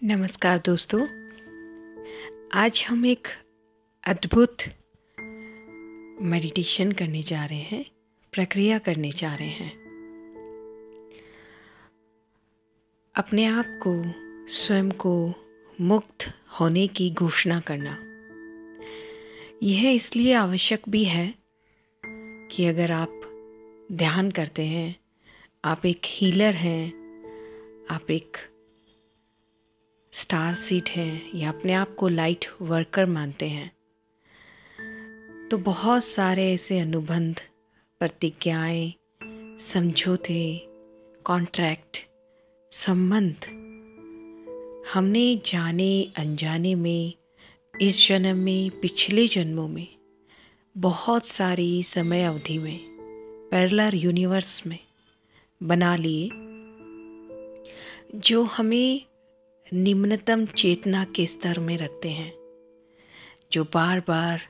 नमस्कार दोस्तों। आज हम एक अद्भुत मेडिटेशन करने जा रहे हैं, प्रक्रिया करने जा रहे हैं। अपने आप को, स्वयं को मुक्त होने की घोषणा करना। यह इसलिए आवश्यक भी है कि अगर आप ध्यान करते हैं, आप एक हीलर हैं, आप एक स्टार सीड हैं या अपने आप को लाइट वर्कर मानते हैं, तो बहुत सारे ऐसे अनुबंध, प्रतिज्ञाएं, समझौते, कॉन्ट्रैक्ट, संबंध हमने जाने अनजाने में, इस जन्म में, पिछले जन्मों में, बहुत सारी समय अवधि में, पैरेलल यूनिवर्स में बना लिए, जो हमें निम्नतम चेतना के स्तर में रखते हैं, जो बार बार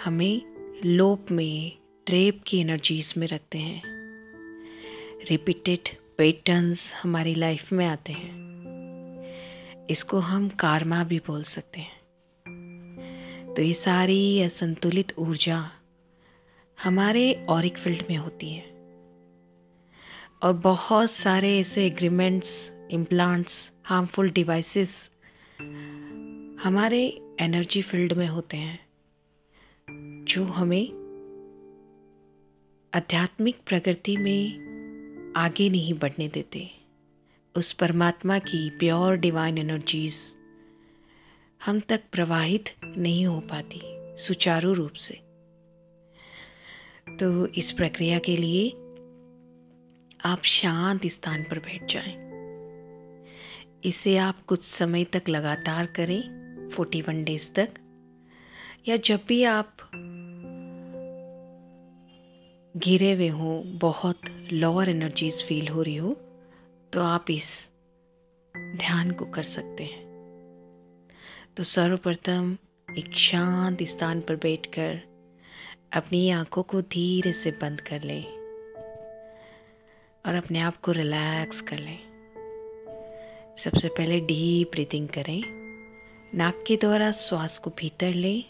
हमें लोप में, ट्रेप की एनर्जीज में रखते हैं। रिपीटेड पैटर्न्स हमारी लाइफ में आते हैं। इसको हम कार्मा भी बोल सकते हैं। तो ये सारी असंतुलित ऊर्जा हमारे ऑरिक फील्ड में होती है और बहुत सारे ऐसे एग्रीमेंट्स, इम्प्लांट्स, हार्मफुल डिवाइसेस हमारे एनर्जी फील्ड में होते हैं, जो हमें आध्यात्मिक प्रगति में आगे नहीं बढ़ने देते। उस परमात्मा की प्योर डिवाइन एनर्जीज हम तक प्रवाहित नहीं हो पाती सुचारू रूप से। तो इस प्रक्रिया के लिए आप शांत स्थान पर बैठ जाएं। इसे आप कुछ समय तक लगातार करें, 41 डेज तक, या जब भी आप घिरे हुए हों, बहुत लोअर एनर्जीज फील हो रही हो, तो आप इस ध्यान को कर सकते हैं। तो सर्वप्रथम एक शांत स्थान पर बैठकर अपनी आंखों को धीरे से बंद कर लें और अपने आप को रिलैक्स कर लें। सबसे पहले डीप ब्रीथिंग करें। नाक के द्वारा श्वास को भीतर लें,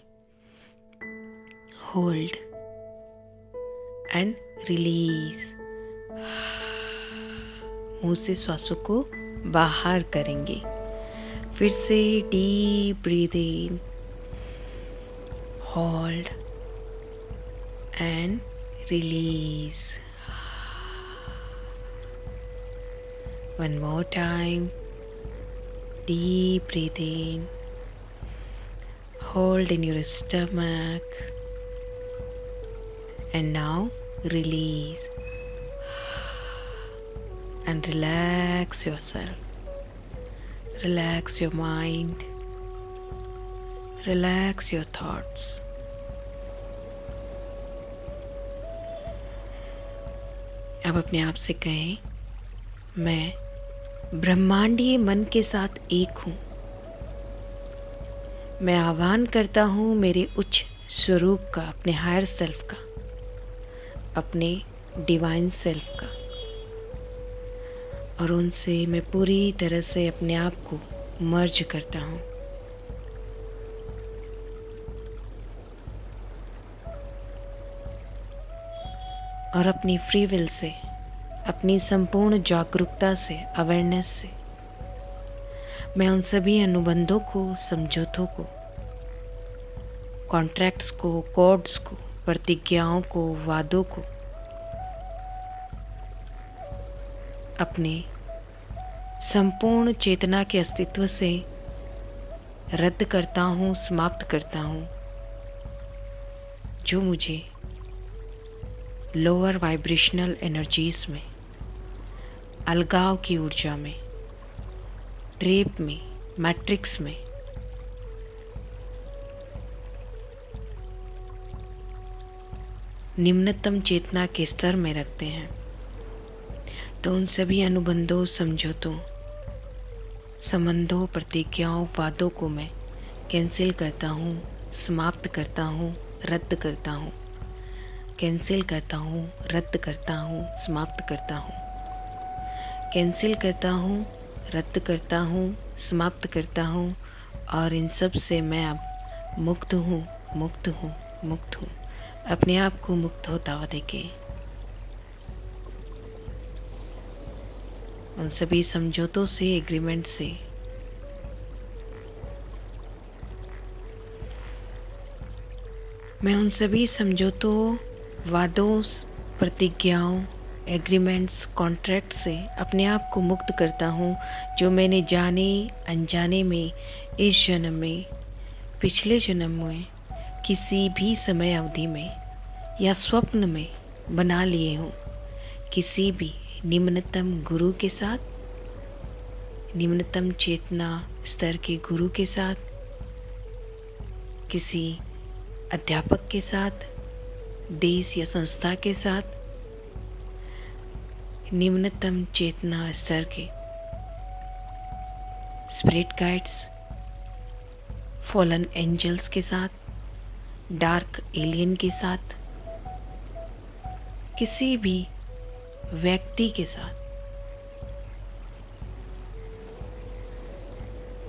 होल्ड एंड रिलीज। मुंह से श्वासों को बाहर करेंगे। फिर से deep breath in, hold and release. One more time. Deep breathe in, hold in your stomach, and now release and relax yourself. Relax your mind, relax your thoughts. अब अपने आप से कहें, मैं ब्रह्मांडीय मन के साथ एक हूँ। मैं आह्वान करता हूँ मेरे उच्च स्वरूप का, अपने हायर सेल्फ का, अपने डिवाइन सेल्फ का, और उनसे मैं पूरी तरह से अपने आप को मर्ज करता हूँ। और अपनी फ्री विल से, अपनी संपूर्ण जागरूकता से, अवेयरनेस से, मैं उन सभी अनुबंधों को, समझौतों को, कॉन्ट्रैक्ट्स को, कोड्स को, प्रतिज्ञाओं को, वादों को अपने संपूर्ण चेतना के अस्तित्व से रद्द करता हूँ, समाप्त करता हूँ, जो मुझे लोअर वाइब्रेशनल एनर्जीज में, अलगाव की ऊर्जा में, ट्रेप में, मैट्रिक्स में निम्नतम चेतना के स्तर में रखते हैं। तो उन सभी अनुबंधों, समझौतों, संबंधों, प्रतिज्ञाओं, वादों को मैं कैंसिल करता हूँ, समाप्त करता हूँ, रद्द करता हूँ। कैंसिल करता हूँ, रद्द करता हूँ, समाप्त करता हूँ। कैंसिल करता हूँ, रद्द करता हूँ, समाप्त करता हूँ और इन सब से मैं अब मुक्त हूँ, मुक्त हूँ, मुक्त हूँ। अपने आप को मुक्त होता हुआ देखें। उन सभी समझौतों से, एग्रीमेंट से मैं उन सभी समझौतों, वादों, प्रतिज्ञाओं, एग्रीमेंट्स, कॉन्ट्रैक्ट से अपने आप को मुक्त करता हूँ, जो मैंने जाने अनजाने में, इस जन्म में, पिछले जन्म में, किसी भी समय अवधि में या स्वप्न में बना लिए हूँ। किसी भी निम्नतम गुरु के साथ, निम्नतम चेतना स्तर के गुरु के साथ, किसी अध्यापक के साथ, देश या संस्था के साथ, निम्नतम चेतना स्तर के स्पिरिट गाइड्स, फॉलन एंजल्स के साथ, डार्क एलियन के साथ, किसी भी व्यक्ति के साथ,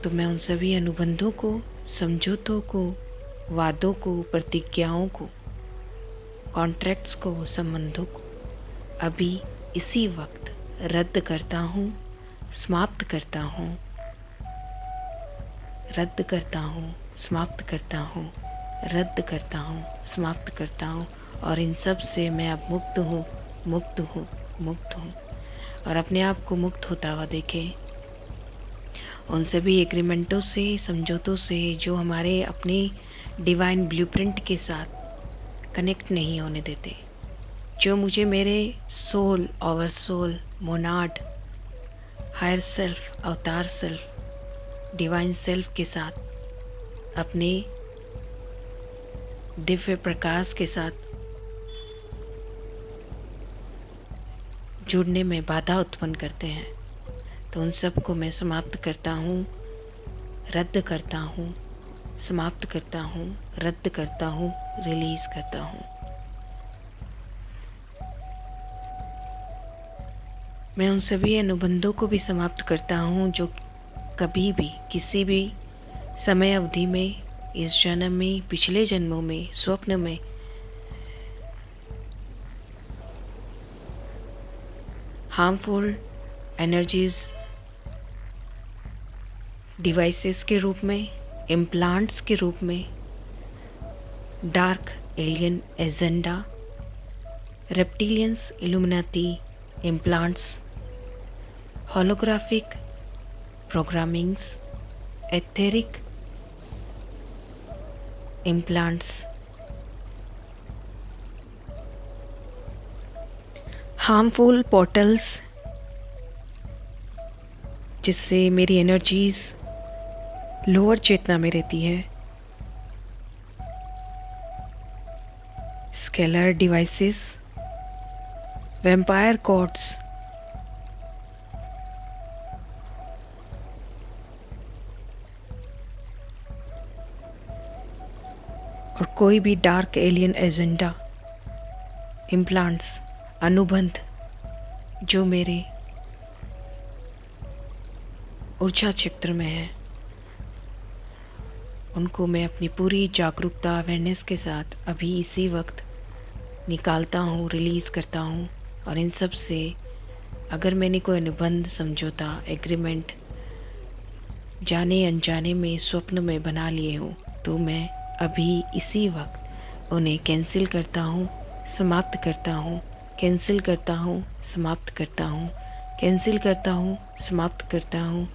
तो मैं उन सभी अनुबंधों को, समझौतों को, वादों को, प्रतिज्ञाओं को, कॉन्ट्रैक्ट्स को, संबंधों को अभी इसी वक्त रद्द करता हूँ, समाप्त करता हूँ, रद्द करता हूँ, समाप्त करता हूँ, रद्द करता हूँ, समाप्त करता हूँ। और इन सब से मैं अब मुक्त हूँ, मुक्त हूँ, मुक्त हूँ। और अपने आप को मुक्त होता हुआ देखें। उन सभी एग्रीमेंटों से, समझौतों से जो हमारे अपने डिवाइन ब्लूप्रिंट के साथ कनेक्ट नहीं होने देते, जो मुझे मेरे soul, over soul, monad, higher self, avatar self, divine self के साथ, अपने दिव्य प्रकाश के साथ जुड़ने में बाधा उत्पन्न करते हैं, तो उन सब को मैं समाप्त करता हूँ, रद्द करता हूँ, समाप्त करता हूँ, रद्द करता हूँ, रिलीज करता हूँ। मैं उन सभी अनुबंधों को भी समाप्त करता हूँ जो कभी भी, किसी भी समय अवधि में, इस जन्म में, पिछले जन्मों में, स्वप्न में हार्मफुल एनर्जीज, डिवाइसेस के रूप में, इम्प्लांट्स के रूप में, dark alien agenda, reptilians, illuminati implants, holographic programmings, etheric implants, harmful portals जिससे मेरी एनर्जीज लोअर चेतना में रहती है, स्केलर डिवाइसेस, वैम्पायर कॉर्ड्स, और कोई भी डार्क एलियन एजेंडा, इम्प्लांट्स, अनुबंध जो मेरे ऊर्जा क्षेत्र में है, उनको मैं अपनी पूरी जागरूकता, अवेयरनेस के साथ अभी इसी वक्त निकालता हूँ, रिलीज़ करता हूँ। और इन सब से अगर मैंने कोई अनुबंध, समझौता, एग्रीमेंट जाने अनजाने में, स्वप्न में बना लिए हूँ, तो मैं अभी इसी वक्त उन्हें कैंसिल करता हूँ, समाप्त करता हूँ, कैंसिल करता हूँ, समाप्त करता हूँ, कैंसिल करता हूँ, समाप्त करता हूँ।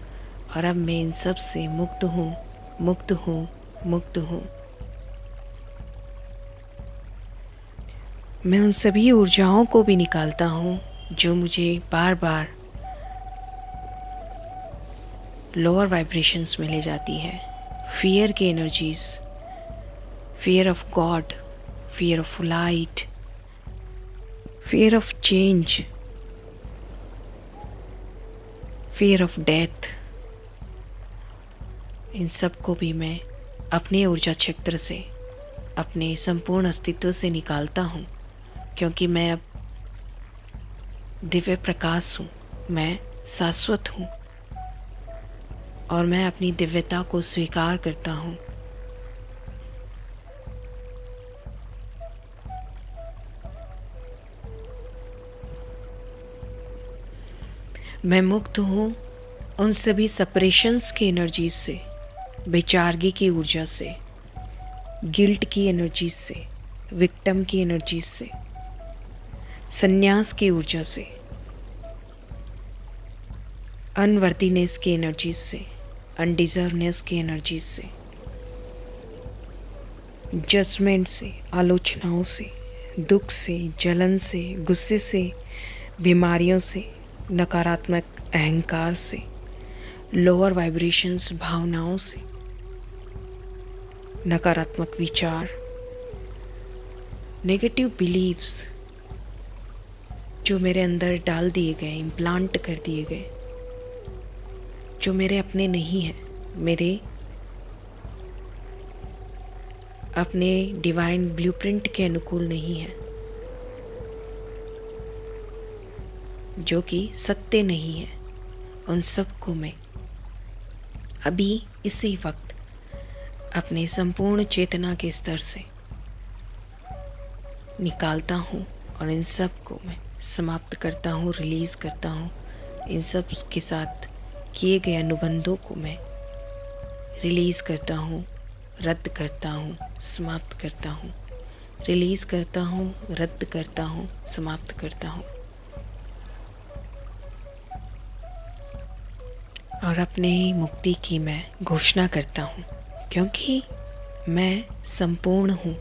और अब मैं इन सब से मुक्त हूँ, मुक्त हूँ, मुक्त हूँ। मैं उन सभी ऊर्जाओं को भी निकालता हूँ जो मुझे बार बार लोअर वाइब्रेशंस में ले जाती है। फियर की energies, fear of God, fear of light, fear of change, fear of death, इन सब को भी मैं अपने ऊर्जा क्षेत्र से, अपने संपूर्ण अस्तित्व से निकालता हूँ, क्योंकि मैं अब दिव्य प्रकाश हूँ, मैं शाश्वत हूँ। और मैं अपनी दिव्यता को स्वीकार करता हूँ। मैं मुक्त हूँ उन सभी सेपरेशंस की एनर्जी से, बेचारगी की ऊर्जा से, गिल्ट की एनर्जी से, विक्टिम की एनर्जी से, संन्यास की ऊर्जा से, अनवर्दीनेस की एनर्जी से, अनडिजर्वनेस की एनर्जी से, जजमेंट से, आलोचनाओं से, दुख से, जलन से, गुस्से से, बीमारियों से, नकारात्मक अहंकार से, लोअर वाइब्रेशंस भावनाओं से, नकारात्मक विचार, नेगेटिव बिलीव्स जो मेरे अंदर डाल दिए गए, इम्प्लांट कर दिए गए, जो मेरे अपने नहीं हैं, मेरे अपने डिवाइन ब्लूप्रिंट के अनुकूल नहीं है, जो कि सत्य नहीं है, उन सब को मैं अभी इसी वक्त अपने संपूर्ण चेतना के स्तर से निकालता हूँ और इन सब को मैं समाप्त करता हूँ, रिलीज़ करता हूँ। इन सब के साथ किए गए अनुबंधों को मैं रिलीज़ करता हूँ, रद्द करता हूँ, समाप्त करता हूँ, रिलीज़ करता हूँ, रद्द करता हूँ, समाप्त करता हूँ। और अपने मुक्ति की मैं घोषणा करता हूँ, क्योंकि मैं संपूर्ण हूँ।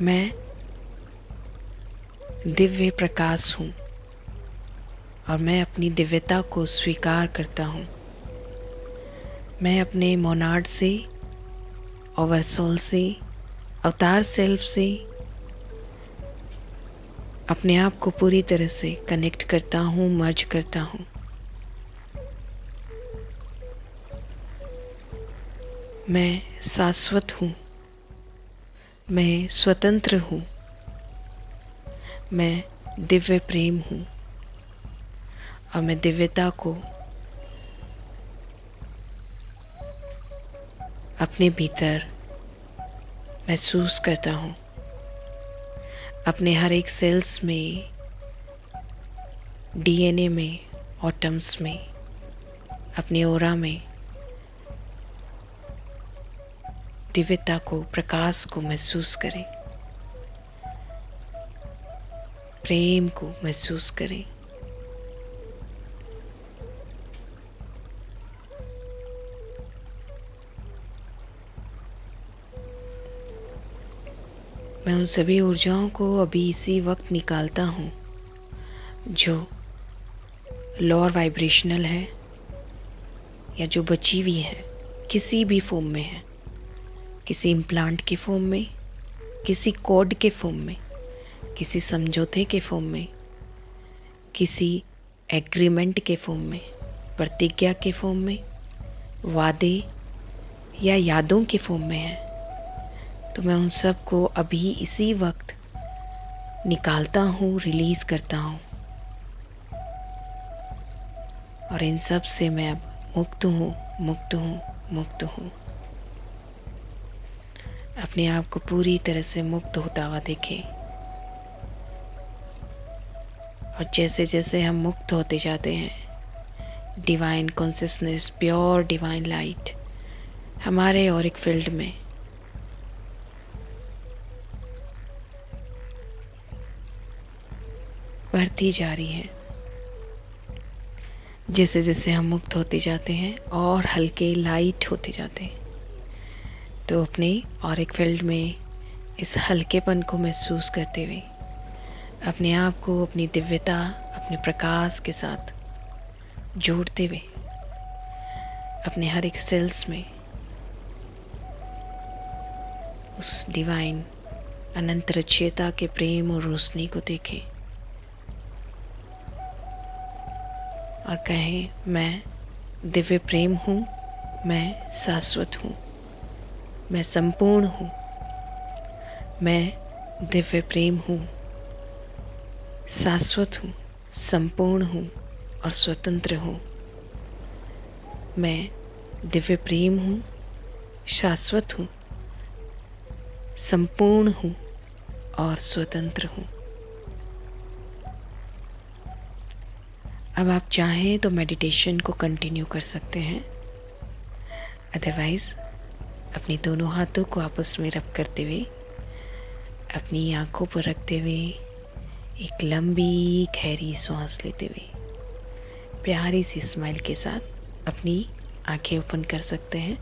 मैं दिव्य प्रकाश हूँ और मैं अपनी दिव्यता को स्वीकार करता हूँ। मैं अपने मोनाड से, ओवरसोल से, अवतार सेल्फ से अपने आप को पूरी तरह से कनेक्ट करता हूँ, मर्ज करता हूँ। मैं शाश्वत हूँ, मैं स्वतंत्र हूँ, मैं दिव्य प्रेम हूँ और मैं दिव्यता को अपने भीतर महसूस करता हूँ। अपने हर एक सेल्स में, डीएनए में, एटम्स में, अपने ऑरा में दिव्यता को, प्रकाश को महसूस करें, प्रेम को महसूस करें। मैं उन सभी ऊर्जाओं को अभी इसी वक्त निकालता हूँ जो लोअर वाइब्रेशनल है या जो बची हुई है, किसी भी फॉर्म में है, किसी इम्प्लांट के फॉर्म में, किसी कोड के फॉर्म में, किसी समझौते के फॉर्म में, किसी एग्रीमेंट के फॉर्म में, प्रतिज्ञा के फॉर्म में, वादे या यादों के फॉर्म में है। तो मैं उन सब को अभी इसी वक्त निकालता हूँ, रिलीज़ करता हूँ और इन सब से मैं अब मुक्त हूँ, मुक्त हूँ, मुक्त हूँ। अपने आप को पूरी तरह से मुक्त होता हुआ देखें और जैसे जैसे हम मुक्त होते जाते हैं, divine consciousness, pure divine light हमारे ऑरिक फील्ड में बढ़ती जा रही है। जैसे जैसे हम मुक्त होते जाते हैं और हल्के लाइट होते जाते हैं, तो अपने ऑरिक फील्ड में इस हल्केपन को महसूस करते हुए अपने आप को अपनी दिव्यता, अपने प्रकाश के साथ जोड़ते हुए अपने हर एक सेल्स में उस डिवाइन अनंत रचयिता के प्रेम और रोशनी को देखें और कहें, मैं दिव्य प्रेम हूँ, मैं शाश्वत हूँ, मैं संपूर्ण हूँ, मैं दिव्य प्रेम हूँ, शाश्वत हूँ, संपूर्ण हूँ और स्वतंत्र हूँ। मैं दिव्य प्रेम हूँ, शाश्वत हूँ, संपूर्ण हूँ और स्वतंत्र हूँ। अब आप चाहें तो मेडिटेशन को कंटिन्यू कर सकते हैं, अदरवाइज़ अपने दोनों हाथों को आपस में रब करते हुए अपनी आंखों पर रखते हुए एक लंबी गहरी सांस लेते हुए प्यारी सी स्माइल के साथ अपनी आंखें ओपन कर सकते हैं।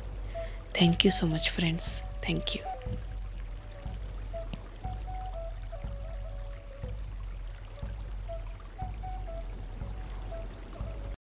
Thank you so much friends, thank you.